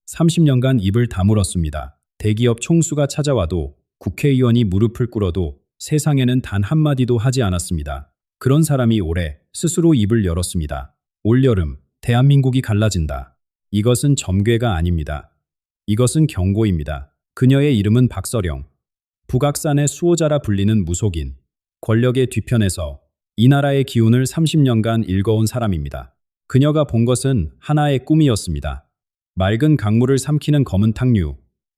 30년간 입을 다물었습니다. 대기업 총수가 찾아와도 국회의원이 무릎을 꿇어도 세상에는 단 한마디도 하지 않았습니다. 그런 사람이 올해 스스로 입을 열었습니다. 올여름 대한민국이 갈라진다. 이것은 점괘가 아닙니다. 이것은 경고입니다. 그녀의 이름은 박서령. 북악산의 수호자라 불리는 무속인. 권력의 뒤편에서 이 나라의 기운을 30년간 읽어온 사람입니다. 그녀가 본 것은 하나의 꿈이었습니다. 맑은 강물을 삼키는 검은 탕류,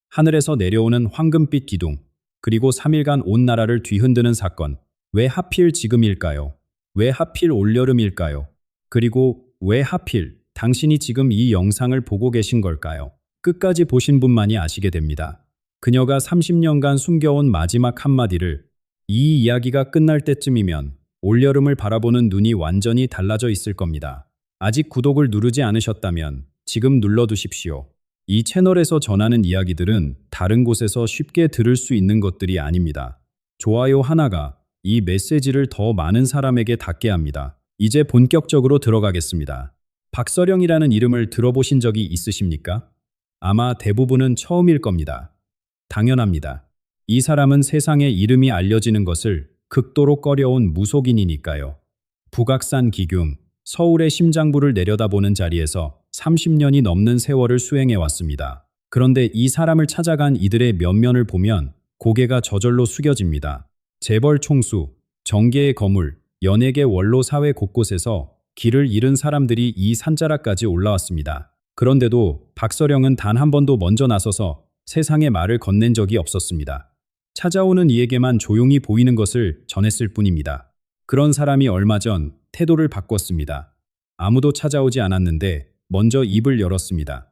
하늘에서 내려오는 황금빛 기둥, 그리고 3일간 온 나라를 뒤흔드는 사건. 왜 하필 지금일까요? 왜 하필 올여름일까요? 그리고 왜 하필 당신이 지금 이 영상을 보고 계신 걸까요? 끝까지 보신 분만이 아시게 됩니다. 그녀가 30년간 숨겨온 마지막 한마디를 이 이야기가 끝날 때쯤이면 올여름을 바라보는 눈이 완전히 달라져 있을 겁니다. 아직 구독을 누르지 않으셨다면 지금 눌러두십시오. 이 채널에서 전하는 이야기들은 다른 곳에서 쉽게 들을 수 있는 것들이 아닙니다. 좋아요 하나가 이 메시지를 더 많은 사람에게 닿게 합니다. 이제 본격적으로 들어가겠습니다. 박서령이라는 이름을 들어보신 적이 있으십니까? 아마 대부분은 처음일 겁니다. 당연합니다. 이 사람은 세상에 이름이 알려지는 것을 극도로 꺼려온 무속인이니까요. 북악산 기욤, 서울의 심장부를 내려다보는 자리에서 30년이 넘는 세월을 수행해 왔습니다. 그런데 이 사람을 찾아간 이들의 면면을 보면 고개가 저절로 숙여집니다. 재벌 총수, 정계의 거물, 연예계 원로 사회 곳곳에서 길을 잃은 사람들이 이 산자락까지 올라왔습니다. 그런데도 박서령은 단 한 번도 먼저 나서서 세상에 말을 건넨 적이 없었습니다. 찾아오는 이에게만 조용히 보이는 것을 전했을 뿐입니다. 그런 사람이 얼마 전 태도를 바꿨습니다. 아무도 찾아오지 않았는데 먼저 입을 열었습니다.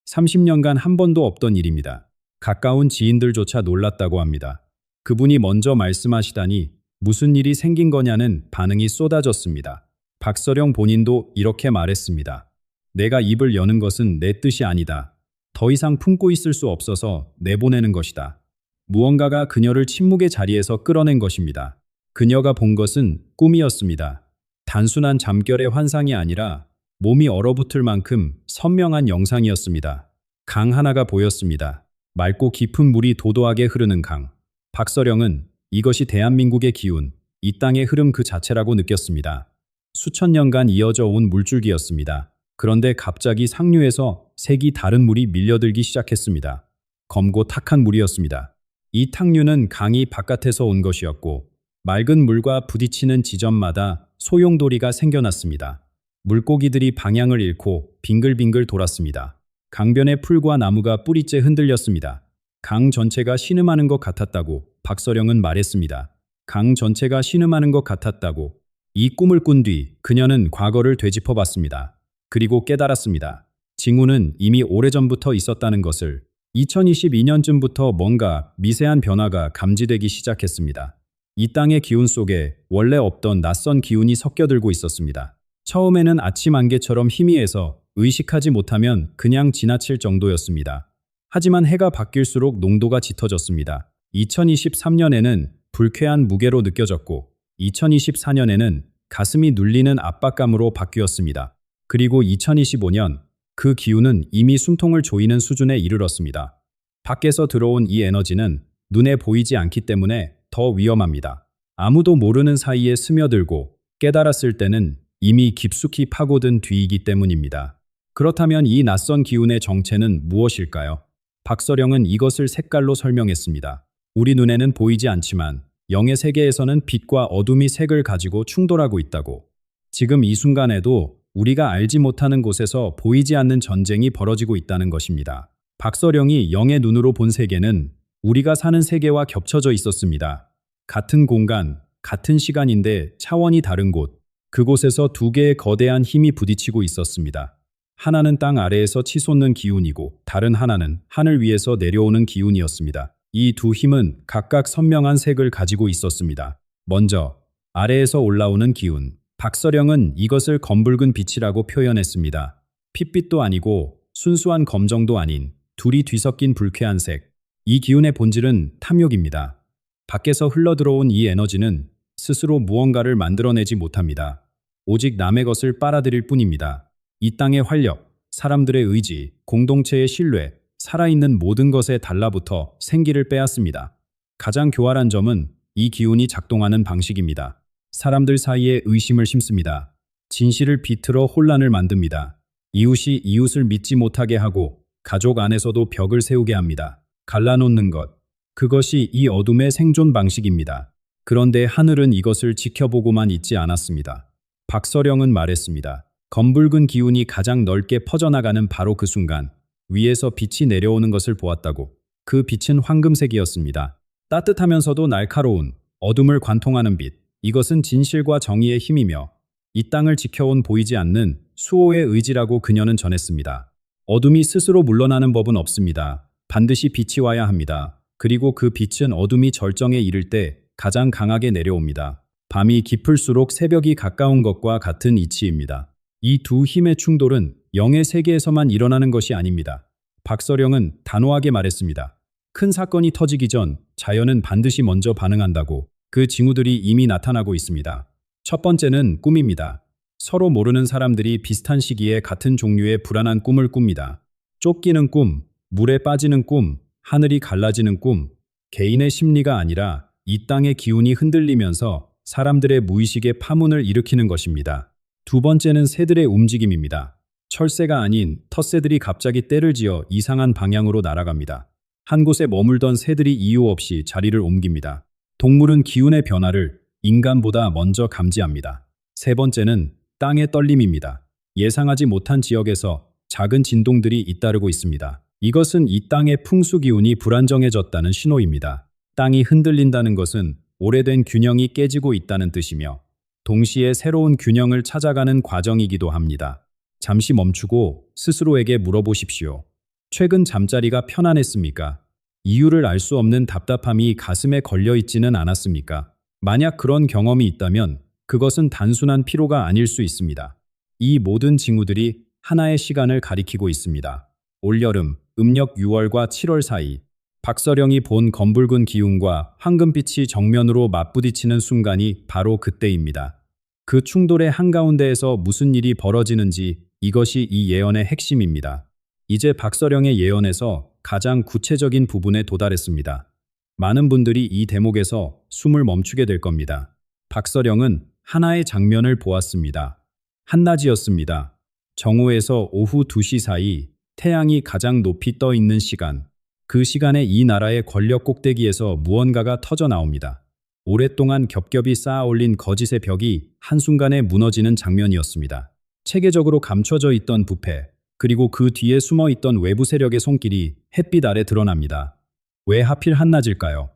30년간 한 번도 없던 일입니다. 가까운 지인들조차 놀랐다고 합니다. 그분이 먼저 말씀하시다니 무슨 일이 생긴 거냐는 반응이 쏟아졌습니다. 박서령 본인도 이렇게 말했습니다. 내가 입을 여는 것은 내 뜻이 아니다. 더 이상 품고 있을 수 없어서 내보내는 것이다. 무언가가 그녀를 침묵의 자리에서 끌어낸 것입니다. 그녀가 본 것은 꿈이었습니다. 단순한 잠결의 환상이 아니라 몸이 얼어붙을 만큼 선명한 영상이었습니다. 강 하나가 보였습니다. 맑고 깊은 물이 도도하게 흐르는 강. 박서령은 이것이 대한민국의 기운, 이 땅의 흐름 그 자체라고 느꼈습니다. 수천 년간 이어져 온 물줄기였습니다. 그런데 갑자기 상류에서 색이 다른 물이 밀려들기 시작했습니다. 검고 탁한 물이었습니다. 이 탕류는 강이 바깥에서 온 것이었고 맑은 물과 부딪히는 지점마다 소용돌이가 생겨났습니다. 물고기들이 방향을 잃고 빙글빙글 돌았습니다. 강변의 풀과 나무가 뿌리째 흔들렸습니다. 강 전체가 신음하는 것 같았다고 박서령은 말했습니다. 강 전체가 신음하는 것 같았다고. 이 꿈을 꾼 뒤 그녀는 과거를 되짚어봤습니다. 그리고 깨달았습니다. 징후는 이미 오래전부터 있었다는 것을. 2022년쯤부터 뭔가 미세한 변화가 감지되기 시작했습니다. 이 땅의 기운 속에 원래 없던 낯선 기운이 섞여들고 있었습니다. 처음에는 아침 안개처럼 희미해서 의식하지 못하면 그냥 지나칠 정도였습니다. 하지만 해가 바뀔수록 농도가 짙어졌습니다. 2023년에는 불쾌한 무게로 느껴졌고 2024년에는 가슴이 눌리는 압박감으로 바뀌었습니다. 그리고 2025년 그 기운은 이미 숨통을 조이는 수준에 이르렀습니다. 밖에서 들어온 이 에너지는 눈에 보이지 않기 때문에 더 위험합니다. 아무도 모르는 사이에 스며들고 깨달았을 때는 이미 깊숙이 파고든 뒤이기 때문입니다. 그렇다면 이 낯선 기운의 정체는 무엇일까요? 박서령은 이것을 색깔로 설명했습니다. 우리 눈에는 보이지 않지만 영의 세계에서는 빛과 어둠이 색을 가지고 충돌하고 있다고. 지금 이 순간에도 우리가 알지 못하는 곳에서 보이지 않는 전쟁이 벌어지고 있다는 것입니다. 박서령이 영의 눈으로 본 세계는 우리가 사는 세계와 겹쳐져 있었습니다. 같은 공간, 같은 시간인데 차원이 다른 곳. 그곳에서 두 개의 거대한 힘이 부딪히고 있었습니다. 하나는 땅 아래에서 치솟는 기운이고 다른 하나는 하늘 위에서 내려오는 기운이었습니다. 이 두 힘은 각각 선명한 색을 가지고 있었습니다. 먼저 아래에서 올라오는 기운. 박서령은 이것을 검붉은 빛이라고 표현했습니다. 핏빛도 아니고 순수한 검정도 아닌 둘이 뒤섞인 불쾌한 색. 이 기운의 본질은 탐욕입니다. 밖에서 흘러들어온 이 에너지는 스스로 무언가를 만들어내지 못합니다. 오직 남의 것을 빨아들일 뿐입니다. 이 땅의 활력, 사람들의 의지, 공동체의 신뢰, 살아있는 모든 것에 달라붙어 생기를 빼앗습니다. 가장 교활한 점은 이 기운이 작동하는 방식입니다. 사람들 사이에 의심을 심습니다. 진실을 비틀어 혼란을 만듭니다. 이웃이 이웃을 믿지 못하게 하고 가족 안에서도 벽을 세우게 합니다. 갈라놓는 것. 그것이 이 어둠의 생존 방식입니다. 그런데 하늘은 이것을 지켜보고만 있지 않았습니다. 박서령은 말했습니다. 검붉은 기운이 가장 넓게 퍼져나가는 바로 그 순간 위에서 빛이 내려오는 것을 보았다고. 그 빛은 황금색이었습니다. 따뜻하면서도 날카로운 어둠을 관통하는 빛. 이것은 진실과 정의의 힘이며 이 땅을 지켜온 보이지 않는 수호의 의지라고 그녀는 전했습니다. 어둠이 스스로 물러나는 법은 없습니다. 반드시 빛이 와야 합니다. 그리고 그 빛은 어둠이 절정에 이를 때 가장 강하게 내려옵니다. 밤이 깊을수록 새벽이 가까운 것과 같은 이치입니다. 이 두 힘의 충돌은 영의 세계에서만 일어나는 것이 아닙니다. 박서령은 단호하게 말했습니다. 큰 사건이 터지기 전 자연은 반드시 먼저 반응한다고. 그 징후들이 이미 나타나고 있습니다. 첫 번째는 꿈입니다. 서로 모르는 사람들이 비슷한 시기에 같은 종류의 불안한 꿈을 꿉니다. 쫓기는 꿈, 물에 빠지는 꿈, 하늘이 갈라지는 꿈. 개인의 심리가 아니라 이 땅의 기운이 흔들리면서 사람들의 무의식의 파문을 일으키는 것입니다. 두 번째는 새들의 움직임입니다. 철새가 아닌 텃새들이 갑자기 떼를 지어 이상한 방향으로 날아갑니다. 한 곳에 머물던 새들이 이유 없이 자리를 옮깁니다. 동물은 기운의 변화를 인간보다 먼저 감지합니다. 세 번째는 땅의 떨림입니다. 예상하지 못한 지역에서 작은 진동들이 잇따르고 있습니다. 이것은 이 땅의 풍수 기운이 불안정해졌다는 신호입니다. 땅이 흔들린다는 것은 오래된 균형이 깨지고 있다는 뜻이며 동시에 새로운 균형을 찾아가는 과정이기도 합니다. 잠시 멈추고 스스로에게 물어보십시오. 최근 잠자리가 편안했습니까? 이유를 알 수 없는 답답함이 가슴에 걸려 있지는 않았습니까? 만약 그런 경험이 있다면 그것은 단순한 피로가 아닐 수 있습니다. 이 모든 징후들이 하나의 시간을 가리키고 있습니다. 올여름, 음력 6월과 7월 사이, 박서령이 본 검붉은 기운과 황금빛이 정면으로 맞부딪히는 순간이 바로 그때입니다. 그 충돌의 한가운데에서 무슨 일이 벌어지는지 이것이 이 예언의 핵심입니다. 이제 박서령의 예언에서 가장 구체적인 부분에 도달했습니다. 많은 분들이 이 대목에서 숨을 멈추게 될 겁니다. 박서령은 하나의 장면을 보았습니다. 한낮이었습니다. 정오에서 오후 2시 사이 태양이 가장 높이 떠 있는 시간. 그 시간에 이 나라의 권력 꼭대기에서 무언가가 터져 나옵니다. 오랫동안 겹겹이 쌓아 올린 거짓의 벽이 한순간에 무너지는 장면이었습니다. 체계적으로 감춰져 있던 부패, 그리고 그 뒤에 숨어 있던 외부 세력의 손길이 햇빛 아래 드러납니다. 왜 하필 한낮일까요?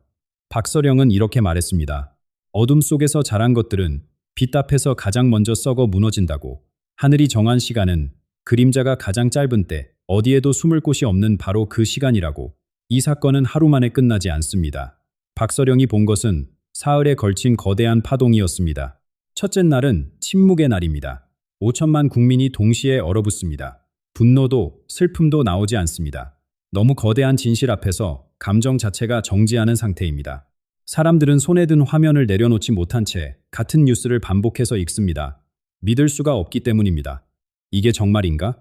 박서령은 이렇게 말했습니다. 어둠 속에서 자란 것들은 빛 앞에서 가장 먼저 썩어 무너진다고. 하늘이 정한 시간은 그림자가 가장 짧은 때, 어디에도 숨을 곳이 없는 바로 그 시간이라고. 이 사건은 하루 만에 끝나지 않습니다. 박서령이 본 것은 사흘에 걸친 거대한 파동이었습니다. 첫째 날은 침묵의 날입니다. 5천만 국민이 동시에 얼어붙습니다. 분노도 슬픔도 나오지 않습니다. 너무 거대한 진실 앞에서 감정 자체가 정지하는 상태입니다. 사람들은 손에 든 화면을 내려놓지 못한 채 같은 뉴스를 반복해서 읽습니다. 믿을 수가 없기 때문입니다. 이게 정말인가?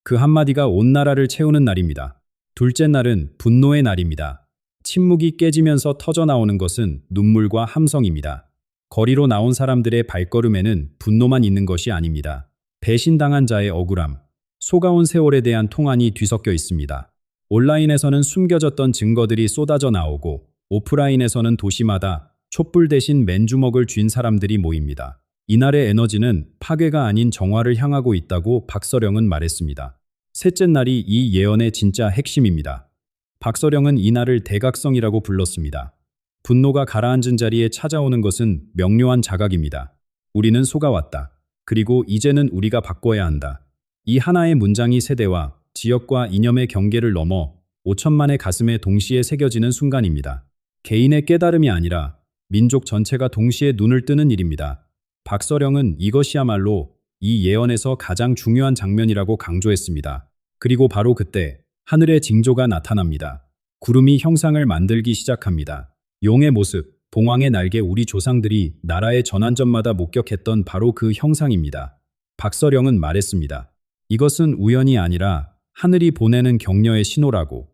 그 한마디가 온 나라를 채우는 날입니다. 둘째 날은 분노의 날입니다. 침묵이 깨지면서 터져나오는 것은 눈물과 함성입니다. 거리로 나온 사람들의 발걸음에는 분노만 있는 것이 아닙니다. 배신당한 자의 억울함, 속아온 세월에 대한 통안이 뒤섞여 있습니다. 온라인에서는 숨겨졌던 증거들이 쏟아져 나오고 오프라인에서는 도시마다 촛불 대신 맨주먹을 쥔 사람들이 모입니다. 이날의 에너지는 파괴가 아닌 정화를 향하고 있다고 박서령은 말했습니다. 셋째 날이 이 예언의 진짜 핵심입니다. 박서령은 이날을 대각성이라고 불렀습니다. 분노가 가라앉은 자리에 찾아오는 것은 명료한 자각입니다. 우리는 속아왔다. 그리고 이제는 우리가 바꿔야 한다. 이 하나의 문장이 세대와 지역과 이념의 경계를 넘어 5천만의 가슴에 동시에 새겨지는 순간입니다. 개인의 깨달음이 아니라 민족 전체가 동시에 눈을 뜨는 일입니다. 박서령은 이것이야말로 이 예언에서 가장 중요한 장면이라고 강조했습니다. 그리고 바로 그때 하늘의 징조가 나타납니다. 구름이 형상을 만들기 시작합니다. 용의 모습, 봉황의 날개, 우리 조상들이 나라의 전환점마다 목격했던 바로 그 형상입니다. 박서령은 말했습니다. 이것은 우연이 아니라 하늘이 보내는 격려의 신호라고.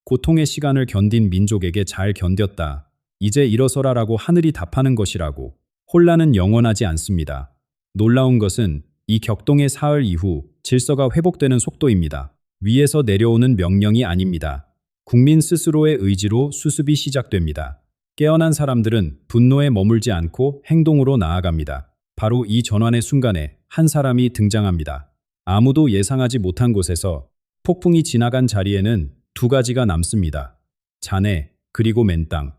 고통의 시간을 견딘 민족에게 잘 견뎠다. 이제 일어서라라고 하늘이 답하는 것이라고. 혼란은 영원하지 않습니다. 놀라운 것은 이 격동의 사흘 이후 질서가 회복되는 속도입니다. 위에서 내려오는 명령이 아닙니다. 국민 스스로의 의지로 수습이 시작됩니다. 깨어난 사람들은 분노에 머물지 않고 행동으로 나아갑니다. 바로 이 전환의 순간에 한 사람이 등장합니다. 아무도 예상하지 못한 곳에서 폭풍이 지나간 자리에는 두 가지가 남습니다. 잔해 그리고 맨땅.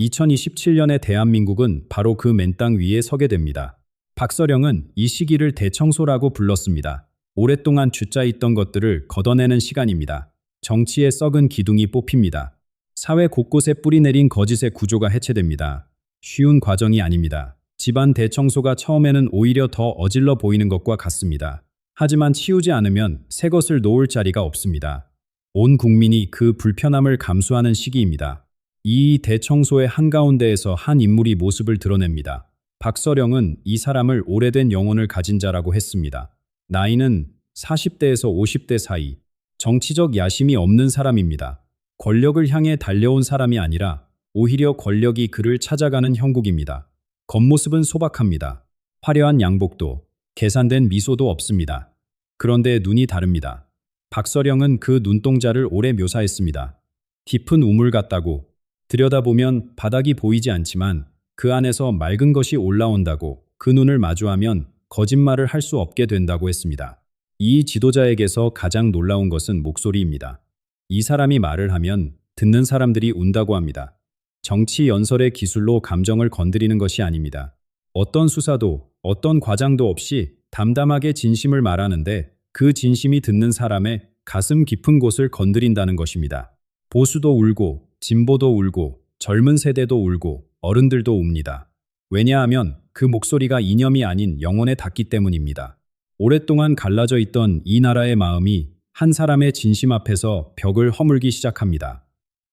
2027년의 대한민국은 바로 그 맨땅 위에 서게 됩니다. 박서령은 이 시기를 대청소라고 불렀습니다. 오랫동안 주짜있던 것들을 걷어내는 시간입니다. 정치의 썩은 기둥이 뽑힙니다. 사회 곳곳에 뿌리내린 거짓의 구조가 해체됩니다. 쉬운 과정이 아닙니다. 집안 대청소가 처음에는 오히려 더 어질러 보이는 것과 같습니다. 하지만 치우지 않으면 새 것을 놓을 자리가 없습니다. 온 국민이 그 불편함을 감수하는 시기입니다. 이 대청소의 한가운데에서 한 인물이 모습을 드러냅니다. 박서령은 이 사람을 오래된 영혼을 가진 자라고 했습니다. 나이는 40대에서 50대 사이, 정치적 야심이 없는 사람입니다. 권력을 향해 달려온 사람이 아니라 오히려 권력이 그를 찾아가는 형국입니다. 겉모습은 소박합니다. 화려한 양복도, 계산된 미소도 없습니다. 그런데 눈이 다릅니다. 박서령은 그 눈동자를 오래 묘사했습니다. 깊은 우물 같다고. 들여다보면 바닥이 보이지 않지만 그 안에서 맑은 것이 올라온다고. 그 눈을 마주하면 거짓말을 할 수 없게 된다고 했습니다. 이 지도자에게서 가장 놀라운 것은 목소리입니다. 이 사람이 말을 하면 듣는 사람들이 운다고 합니다. 정치 연설의 기술로 감정을 건드리는 것이 아닙니다. 어떤 수사도, 어떤 과장도 없이 담담하게 진심을 말하는데 그 진심이 듣는 사람의 가슴 깊은 곳을 건드린다는 것입니다. 보수도 울고, 진보도 울고, 젊은 세대도 울고, 어른들도 웁니다. 왜냐하면 그 목소리가 이념이 아닌 영혼에 닿기 때문입니다. 오랫동안 갈라져 있던 이 나라의 마음이 한 사람의 진심 앞에서 벽을 허물기 시작합니다.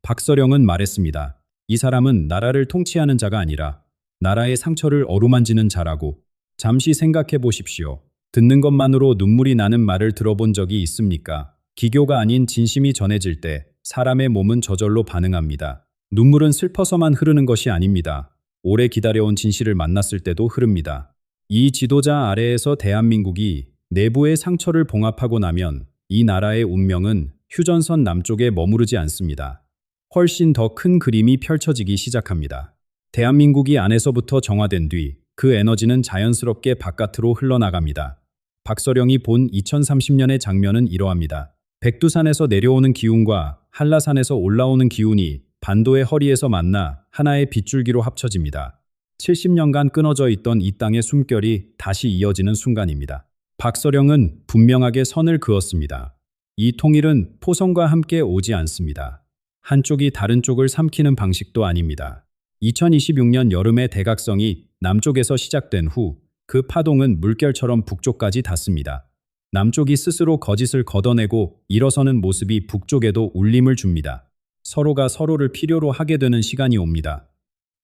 박서령은 말했습니다. 이 사람은 나라를 통치하는 자가 아니라 나라의 상처를 어루만지는 자라고. 잠시 생각해 보십시오. 듣는 것만으로 눈물이 나는 말을 들어본 적이 있습니까? 기교가 아닌 진심이 전해질 때 사람의 몸은 저절로 반응합니다. 눈물은 슬퍼서만 흐르는 것이 아닙니다. 오래 기다려온 진실을 만났을 때도 흐릅니다. 이 지도자 아래에서 대한민국이 내부의 상처를 봉합하고 나면 이 나라의 운명은 휴전선 남쪽에 머무르지 않습니다. 훨씬 더 큰 그림이 펼쳐지기 시작합니다. 대한민국이 안에서부터 정화된 뒤 그 에너지는 자연스럽게 바깥으로 흘러나갑니다. 박서령이 본 2030년의 장면은 이러합니다. 백두산에서 내려오는 기운과 한라산에서 올라오는 기운이 반도의 허리에서 만나 하나의 빗줄기로 합쳐집니다. 70년간 끊어져 있던 이 땅의 숨결이 다시 이어지는 순간입니다. 박서령은 분명하게 선을 그었습니다. 이 통일은 포성과 함께 오지 않습니다. 한쪽이 다른 쪽을 삼키는 방식도 아닙니다. 2026년 여름의 대각성이 남쪽에서 시작된 후 그 파동은 물결처럼 북쪽까지 닿습니다. 남쪽이 스스로 거짓을 걷어내고 일어서는 모습이 북쪽에도 울림을 줍니다. 서로가 서로를 필요로 하게 되는 시간이 옵니다.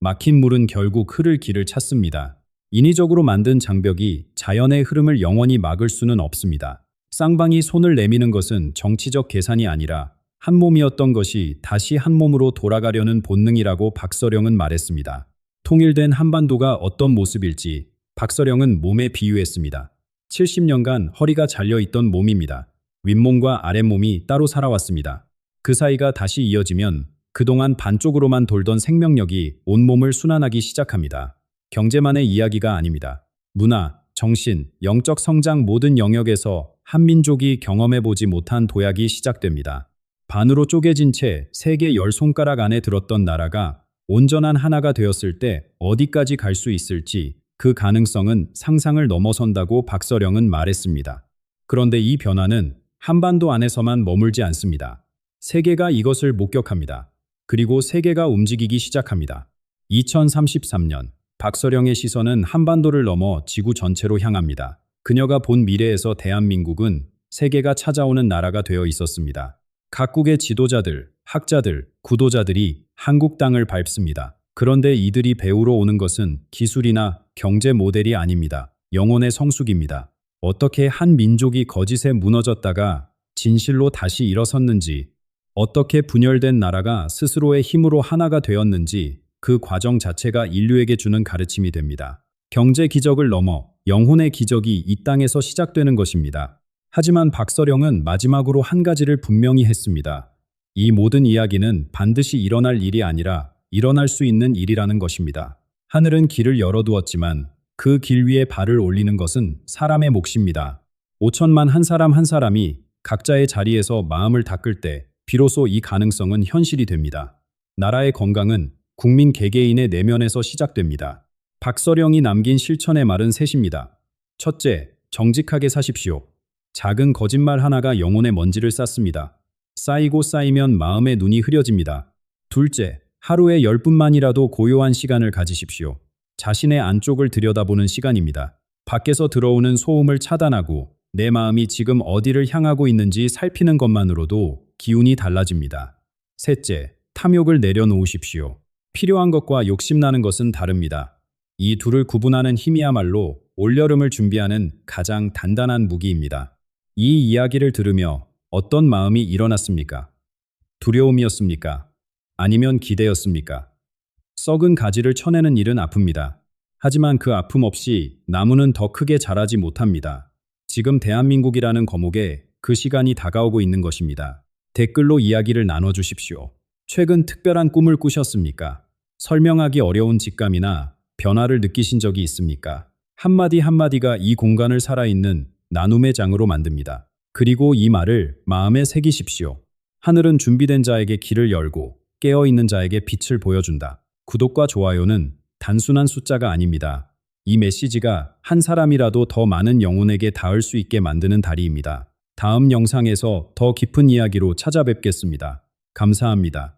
막힌 물은 결국 흐를 길을 찾습니다. 인위적으로 만든 장벽이 자연의 흐름을 영원히 막을 수는 없습니다. 쌍방이 손을 내미는 것은 정치적 계산이 아니라 한 몸이었던 것이 다시 한 몸으로 돌아가려는 본능이라고 박서령은 말했습니다. 통일된 한반도가 어떤 모습일지 박서령은 몸에 비유했습니다. 70년간 허리가 잘려있던 몸입니다. 윗몸과 아랫몸이 따로 살아왔습니다. 그 사이가 다시 이어지면 그동안 반쪽으로만 돌던 생명력이 온몸을 순환하기 시작합니다. 경제만의 이야기가 아닙니다. 문화, 정신, 영적 성장 모든 영역에서 한민족이 경험해보지 못한 도약이 시작됩니다. 반으로 쪼개진 채 세계 10손가락 안에 들었던 나라가 온전한 하나가 되었을 때 어디까지 갈 수 있을지 그 가능성은 상상을 넘어선다고 박서령은 말했습니다. 그런데 이 변화는 한반도 안에서만 머물지 않습니다. 세계가 이것을 목격합니다. 그리고 세계가 움직이기 시작합니다. 2033년 박서령의 시선은 한반도를 넘어 지구 전체로 향합니다. 그녀가 본 미래에서 대한민국은 세계가 찾아오는 나라가 되어 있었습니다. 각국의 지도자들, 학자들, 구도자들이 한국 땅을 밟습니다. 그런데 이들이 배우러 오는 것은 기술이나 경제 모델이 아닙니다. 영혼의 성숙입니다. 어떻게 한 민족이 거짓에 무너졌다가 진실로 다시 일어섰는지, 어떻게 분열된 나라가 스스로의 힘으로 하나가 되었는지 그 과정 자체가 인류에게 주는 가르침이 됩니다. 경제 기적을 넘어 영혼의 기적이 이 땅에서 시작되는 것입니다. 하지만 박서령은 마지막으로 한 가지를 분명히 했습니다. 이 모든 이야기는 반드시 일어날 일이 아니라 일어날 수 있는 일이라는 것입니다. 하늘은 길을 열어두었지만 그 길 위에 발을 올리는 것은 사람의 몫입니다. 5천만 한 사람 한 사람이 각자의 자리에서 마음을 닦을 때 비로소 이 가능성은 현실이 됩니다. 나라의 건강은 국민 개개인의 내면에서 시작됩니다. 박서령이 남긴 실천의 말은 셋입니다. 첫째, 정직하게 사십시오. 작은 거짓말 하나가 영혼의 먼지를 쌓습니다. 쌓이고 쌓이면 마음의 눈이 흐려집니다. 둘째, 하루에 10분만이라도 고요한 시간을 가지십시오. 자신의 안쪽을 들여다보는 시간입니다. 밖에서 들어오는 소음을 차단하고 내 마음이 지금 어디를 향하고 있는지 살피는 것만으로도 기운이 달라집니다. 셋째, 탐욕을 내려놓으십시오. 필요한 것과 욕심나는 것은 다릅니다. 이 둘을 구분하는 힘이야말로 올여름을 준비하는 가장 단단한 무기입니다. 이 이야기를 들으며 어떤 마음이 일어났습니까? 두려움이었습니까? 아니면 기대였습니까? 썩은 가지를 쳐내는 일은 아픕니다. 하지만 그 아픔 없이 나무는 더 크게 자라지 못합니다. 지금 대한민국이라는 거목에 그 시간이 다가오고 있는 것입니다. 댓글로 이야기를 나눠주십시오. 최근 특별한 꿈을 꾸셨습니까? 설명하기 어려운 직감이나 변화를 느끼신 적이 있습니까? 한마디 한마디가 이 공간을 살아있는 나눔의 장으로 만듭니다. 그리고 이 말을 마음에 새기십시오. 하늘은 준비된 자에게 길을 열고 깨어있는 자에게 빛을 보여준다. 구독과 좋아요는 단순한 숫자가 아닙니다. 이 메시지가 한 사람이라도 더 많은 영혼에게 닿을 수 있게 만드는 다리입니다. 다음 영상에서 더 깊은 이야기로 찾아뵙겠습니다. 감사합니다.